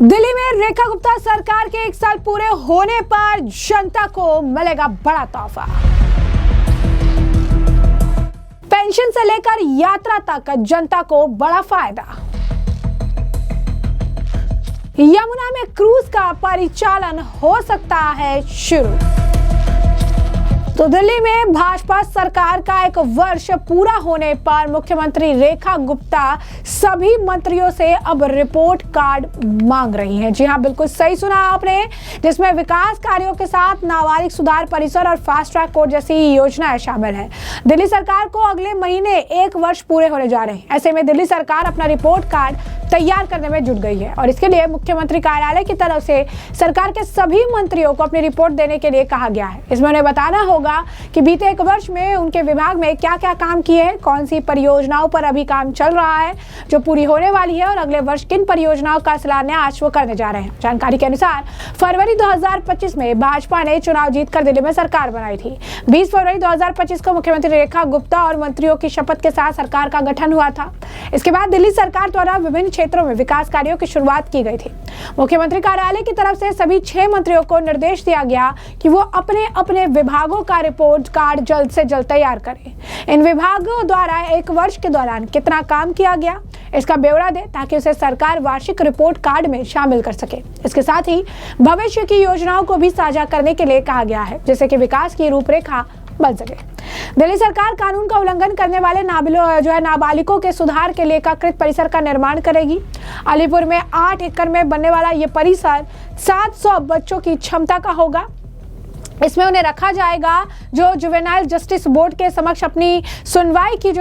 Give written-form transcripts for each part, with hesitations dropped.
दिल्ली में रेखा गुप्ता सरकार के 1 साल पूरे होने पर जनता को मिलेगा बड़ा तोहफा। पेंशन से लेकर यात्रा तक जनता को बड़ा फायदा। यमुना में क्रूज का परिचालन हो सकता है शुरू। तो दिल्ली में भाजपा सरकार का 1 वर्ष पूरा होने पर मुख्यमंत्री रेखा गुप्ता सभी मंत्रियों से अब रिपोर्ट कार्ड मांग रही हैं। जी हां, बिल्कुल सही सुना आपने, जिसमें विकास कार्यों के साथ नाबालिग सुधार परिसर और फास्ट ट्रैक कोर्ट जैसी योजनाएं शामिल है। दिल्ली सरकार को अगले महीने 1 वर्ष पूरे होने जा रहे हैं। ऐसे में दिल्ली सरकार अपना रिपोर्ट कार्ड तैयार करने में जुट गई है और इसके लिए मुख्यमंत्री कार्यालय की तरफ से सरकार के सभी मंत्रियों को अपनी रिपोर्ट देने के लिए कहा गया है। इसमें उन्हें बताना होगा कि बीते 1 वर्ष में उनके विभाग में क्या क्या काम किए हैं, कौन सी परियोजनाओं पर अभी काम चल रहा है जो पूरी होने वाली है और अगले वर्ष किन परियोजनाओं का शिलान्यास वो करने जा रहे हैं। जानकारी के अनुसार फरवरी 2025 में भाजपा ने चुनाव जीतकर दिल्ली में सरकार बनाई थी। 20 फरवरी 2025 को मुख्यमंत्री रेखा गुप्ता और मंत्रियों की शपथ के साथ सरकार का गठन हुआ था। इसके बाद दिल्ली सरकार द्वारा विभिन्न क्षेत्रों में विकास कार्यों की शुरुआत की गई थी। मुख्यमंत्री कार्यालय की तरफ से सभी 6 मंत्रियों को निर्देश दिया गया कि वो अपने अपने विभागों का रिपोर्ट कार्ड जल्द से जल्द तैयार करें। इन विभागों द्वारा 1 वर्ष के दौरान कितना काम किया गया, इसका ब्यौरा दे ताकि उसे सरकार वार्षिक रिपोर्ट कार्ड में शामिल कर सके। इसके साथ ही भविष्य की योजनाओं को भी साझा करने के लिए कहा गया है, जिससे कि विकास की रूपरेखा बन सके। दिल्ली सरकार कानून का उल्लंघन करने वाले नाबालिगों के सुधार के लिए एकीकृत परिसर का निर्माण करेगी। अलीपुर में 8 एकड़ में बनने वाला ये परिसर 700 बच्चों की क्षमता का होगा। इसमें उन्हें रखा जाएगा जो जुवेनाइल जस्टिस बोर्ड के समक्ष अपनी सुनवाई की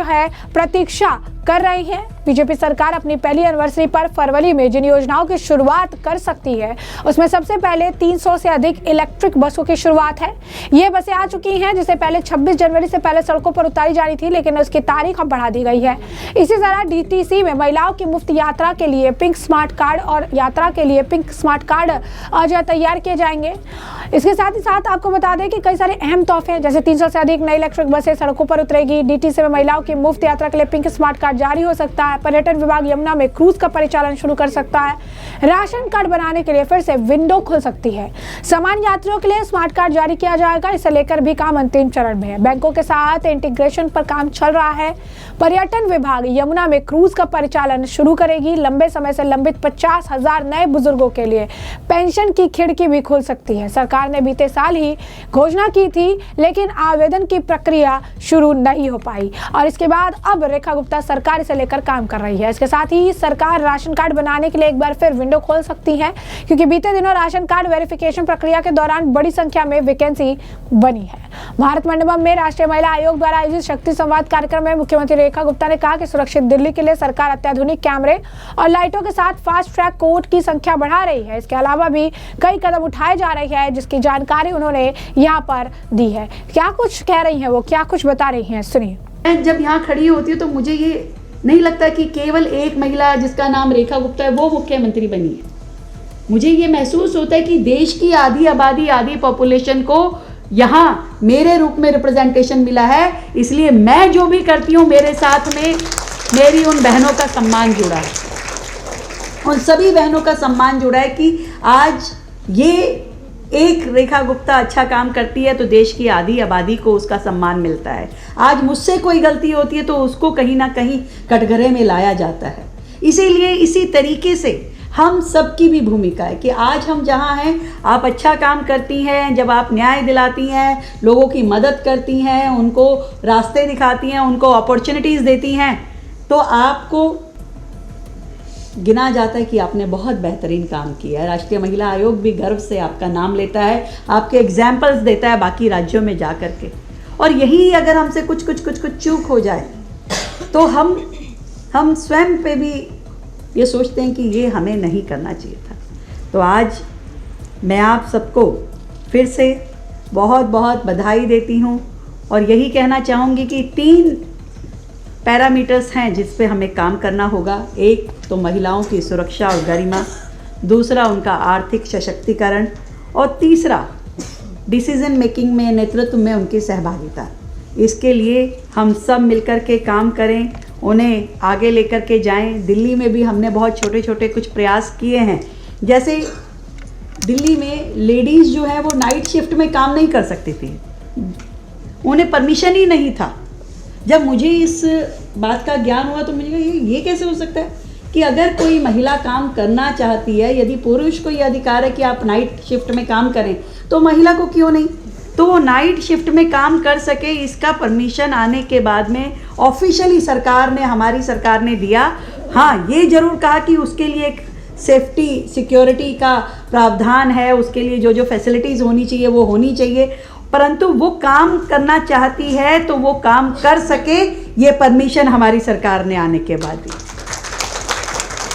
प्रतीक्षा कर रही है। बीजेपी सरकार अपनी पहली एनिवर्सरी पर फरवरी में जिन योजनाओं की शुरुआत कर सकती है उसमें सबसे पहले 300 से अधिक इलेक्ट्रिक बसों की शुरुआत है। ये बसें आ चुकी हैं, जिसे पहले 26 जनवरी से पहले सड़कों पर उतारी जानी थी, लेकिन उसकी तारीख अब बढ़ा दी गई है। इसी तरह डीटीसी में महिलाओं की मुफ्त यात्रा के लिए पिंक स्मार्ट कार्ड और यात्रा के लिए पिंक स्मार्ट कार्ड तैयार किए जाएंगे। इसके साथ ही साथ आपको बता दें कि कई सारे अहम तोहफे हैं, जैसे 300 से अधिक नई इलेक्ट्रिक बसें सड़कों पर उतरेगी। डीटीसी में महिलाओं की मुफ्त यात्रा के लिए पिंक स्मार्ट कार्ड जारी हो सकता है। पर्यटन विभाग यमुना में क्रूज का परिचालन शुरू कर सकता है। राशन कार्ड बनाने के लिए फिर से विंडो खुल सकती है। सामान्य यात्रियों के लिए स्मार्ट कार्ड जारी किया जाएगा। इसे लेकर भी काम अंतिम चरण में है। बैंकों के साथ इंटीग्रेशन पर काम चल रहा है। पर्यटन विभाग यमुना में क्रूज का परिचालन शुरू करेगी। लंबे समय से लंबित 50,000 नए बुजुर्गों के लिए पेंशन की खिड़की भी खुल सकती है। सरकार ने बीते साल ही घोषणा की थी, लेकिन आवेदन की प्रक्रिया शुरू नहीं हो पाई और इसके बाद अब रेखा गुप्ता सरकार इसे लेकर काम कर रही है। इसके साथ ही सरकार राशन कार्ड बनाने के लिए एक बार फिर विंडो खोल सकती है, क्योंकि बीते दिनों राशन कार्ड वेरिफिकेशन प्रक्रिया के दौरान बड़ी संख्या में वैकेंसी बनी है। भारत मंडपम में राष्ट्रीय महिला आयोग द्वारा आयोजित शक्ति संवाद कार्यक्रम में मुख्यमंत्री रेखा गुप्ता ने कहा कि सुरक्षित दिल्ली के लिए सरकार अत्याधुनिक कैमरे और लाइटों के साथ फास्ट ट्रैक कोर्ट की संख्या बढ़ा रही है। इसके अलावा भी कई कदम उठाए जा रहे हैं, जिसकी जानकारी उन्होंने यहाँ पर दी है। क्या कुछ कह रही हैं वो, क्या कुछ बता रही हैं, सुनिए। मैं जब यहाँ खड़ी होती हूँ तो मुझे ये नहीं लगता कि केवल एक महिला जिसका नाम रेखा गुप्ता है वो मुख्यमंत्री बनी है। मुझे ये महसूस होता है कि देश की आधी आबादी, आधी पॉपुलेशन को यहाँ मेरे रूप में रिप्रेजेंटेशन मिला है, इसलिए मैं जो भी करती हूँ मेरे साथ में मेरी उन बहनों का सम्मान जुड़ा है, उन सभी बहनों का सम्मान जुड़ा है कि आज ये एक रेखा गुप्ता अच्छा काम करती है तो देश की आधी आबादी को उसका सम्मान मिलता है। आज मुझसे कोई गलती होती है तो उसको कहीं ना कहीं कटघरे में लाया जाता है। इसीलिए इसी तरीके से हम सबकी भी भूमिका है कि आज हम जहाँ हैं, आप अच्छा काम करती हैं, जब आप न्याय दिलाती हैं, लोगों की मदद करती हैं, उनको रास्ते दिखाती हैं, उनको अपॉर्चुनिटीज़ देती हैं, तो आपको गिना जाता है कि आपने बहुत बेहतरीन काम किया है। राष्ट्रीय महिला आयोग भी गर्व से आपका नाम लेता है, आपके एग्जाम्पल्स देता है बाकी राज्यों में जा कर के। और यही अगर हमसे कुछ चूक हो जाए तो हम स्वयं पे भी ये सोचते हैं कि ये हमें नहीं करना चाहिए था। तो आज मैं आप सबको फिर से बहुत बहुत बधाई देती हूँ और यही कहना चाहूँगी कि 3 पैरामीटर्स हैं जिस पे हमें काम करना होगा। एक तो महिलाओं की सुरक्षा और गरिमा, दूसरा उनका आर्थिक सशक्तिकरण और तीसरा डिसीजन मेकिंग में, नेतृत्व में उनकी सहभागिता। इसके लिए हम सब मिलकर के काम करें, उन्हें आगे लेकर के जाएं। दिल्ली में भी हमने बहुत छोटे छोटे कुछ प्रयास किए हैं जैसे दिल्ली में लेडीज़ जो है वो नाइट शिफ्ट में काम नहीं कर सकती थी, उन्हें परमिशन ही नहीं था। जब मुझे इस बात का ज्ञान हुआ तो मुझे कहा ये कैसे हो सकता है कि अगर कोई महिला काम करना चाहती है, यदि पुरुष को ये अधिकार है कि आप नाइट शिफ्ट में काम करें, तो महिला को क्यों नहीं? तो वो नाइट शिफ्ट में काम कर सके, इसका परमिशन आने के बाद में ऑफिशियली सरकार ने, हमारी सरकार ने दिया। हाँ, ये ज़रूर कहा कि उसके लिए एक सेफ्टी सिक्योरिटी का प्रावधान है, उसके लिए जो जो फैसिलिटीज़ होनी चाहिए वो होनी चाहिए, परंतु वो काम करना चाहती है तो वो काम कर सके, ये परमिशन हमारी सरकार ने आने के बाद दी।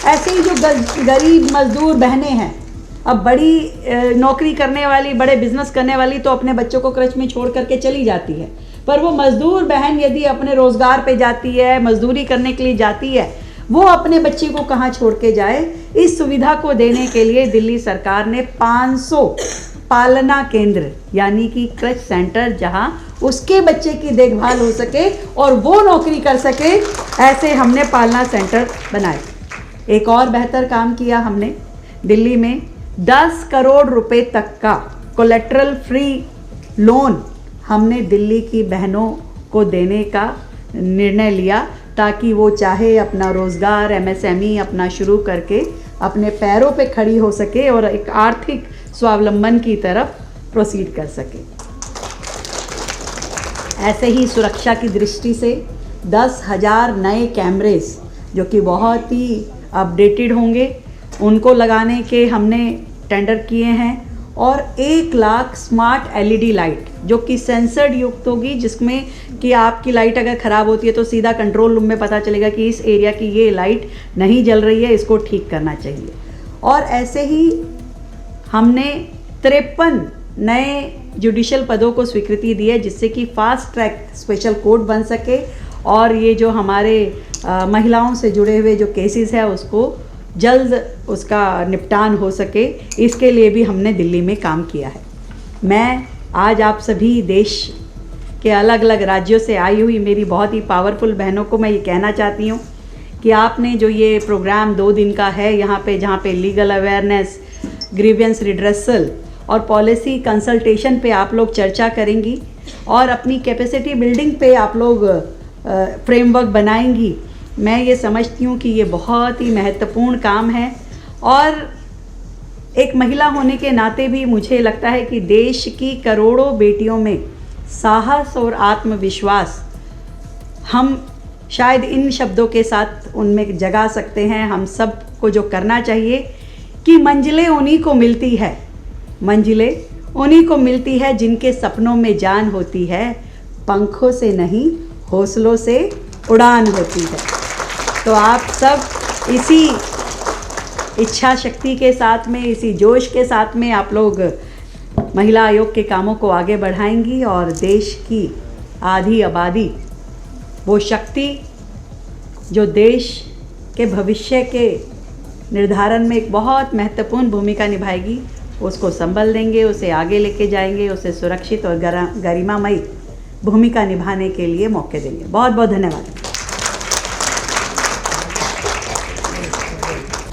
ऐसे ही जो गरीब मजदूर बहनें हैं, अब बड़ी नौकरी करने वाली, बड़े बिजनेस करने वाली तो अपने बच्चों को क्रच में छोड़ करके चली जाती है, पर वो मजदूर बहन यदि अपने रोज़गार पे जाती है, मजदूरी करने के लिए जाती है, वो अपने बच्चे को कहाँ छोड़ के जाए? इस सुविधा को देने के लिए दिल्ली सरकार ने 500 पालना केंद्र यानी कि क्रच सेंटर, जहाँ उसके बच्चे की देखभाल हो सके और वो नौकरी कर सके, ऐसे हमने पालना सेंटर बनाए। एक और बेहतर काम किया हमने, दिल्ली में 10 करोड़ रुपए तक का कोलेटरल फ्री लोन हमने दिल्ली की बहनों को देने का निर्णय लिया, ताकि वो चाहे अपना रोज़गार MSME अपना शुरू करके अपने पैरों पे खड़ी हो सके और एक आर्थिक स्वावलंबन की तरफ प्रोसीड कर सके। ऐसे ही सुरक्षा की दृष्टि से 10,000 नए कैमरेज जो कि बहुत ही अपडेटेड होंगे, उनको लगाने के हमने टेंडर किए हैं, और 1 लाख स्मार्ट LED लाइट जो कि सेंसर्ड युक्त होगी, जिसमें कि आपकी लाइट अगर ख़राब होती है तो सीधा कंट्रोल रूम में पता चलेगा कि इस एरिया की ये लाइट नहीं जल रही है, इसको ठीक करना चाहिए। और ऐसे ही हमने 53 नए जुडिशल पदों को स्वीकृति दी है, जिससे कि फास्ट ट्रैक स्पेशल कोर्ट बन सके और ये जो हमारे महिलाओं से जुड़े हुए जो केसेस है उसको जल्द उसका निपटान हो सके, इसके लिए भी हमने दिल्ली में काम किया है। मैं आज आप सभी देश के अलग अलग राज्यों से आई हुई मेरी बहुत ही पावरफुल बहनों को मैं ये कहना चाहती हूँ कि आपने जो ये प्रोग्राम 2 दिन का है यहाँ पे, जहाँ पे लीगल अवेयरनेस, ग्रीवियंस रिड्रेसल और पॉलिसी कंसल्टेशन पे आप लोग चर्चा करेंगी और अपनी कैपेसिटी बिल्डिंग पे आप लोग फ्रेमवर्क बनाएंगी, मैं ये समझती हूँ कि ये बहुत ही महत्वपूर्ण काम है। और एक महिला होने के नाते भी मुझे लगता है कि देश की करोड़ों बेटियों में साहस और आत्मविश्वास हम शायद इन शब्दों के साथ उनमें जगा सकते हैं। हम सब को जो करना चाहिए कि मंजिलें उन्हीं को मिलती है, मंजिलें उन्हीं को मिलती है जिनके सपनों में जान होती है, पंखों से नहीं हौसलों से उड़ान होती है। तो आप सब इसी इच्छा शक्ति के साथ में, इसी जोश के साथ में आप लोग महिला आयोग के कामों को आगे बढ़ाएंगी और देश की आधी आबादी, वो शक्ति जो देश के भविष्य के निर्धारण में एक बहुत महत्वपूर्ण भूमिका निभाएगी, उसको संभाल देंगे, उसे आगे लेके जाएंगे, उसे सुरक्षित और गरिमामयी भूमिका निभाने के लिए मौके देंगे। बहुत बहुत धन्यवाद।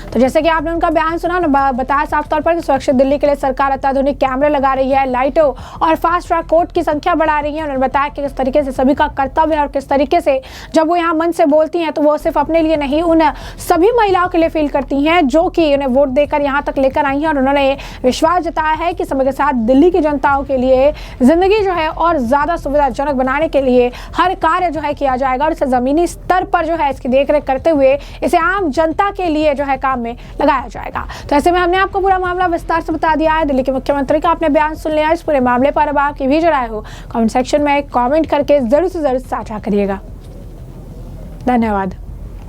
तो जैसे कि आपने उनका बयान सुना ना, बताया साफ तौर पर कि सुरक्षित दिल्ली के लिए सरकार अत्याधुनिक कैमरे लगा रही है, लाइटों और फास्ट ट्रैक कोर्ट की संख्या बढ़ा रही है। उन्होंने बताया कि किस तरीके से सभी का कर्तव्य है और किस तरीके से जब वो यहाँ मन से बोलती हैं तो वो सिर्फ अपने लिए नहीं, उन सभी महिलाओं के लिए फील करती हैं जो कि उन्हें वोट देकर यहाँ तक लेकर आई हैं। और उन्होंने विश्वास जताया है कि समय के साथ दिल्ली की जनताओं के लिए ज़िंदगी जो है और ज़्यादा सुविधाजनक बनाने के लिए हर कार्य जो है किया जाएगा और इसे ज़मीनी स्तर पर जो है इसकी देखरेख करते हुए इसे आम जनता के लिए जो है काम में लगाया जाएगा। तो ऐसे में हमने आपको पूरा मामला विस्तार से बता दिया है। दिल्ली के मुख्यमंत्री का आपने बयान सुन लिया। इस पूरे मामले पर अब आपकी भी जो राय हो कमेंट सेक्शन में कमेंट करके जरूर से जरूर साझा करिएगा। धन्यवाद।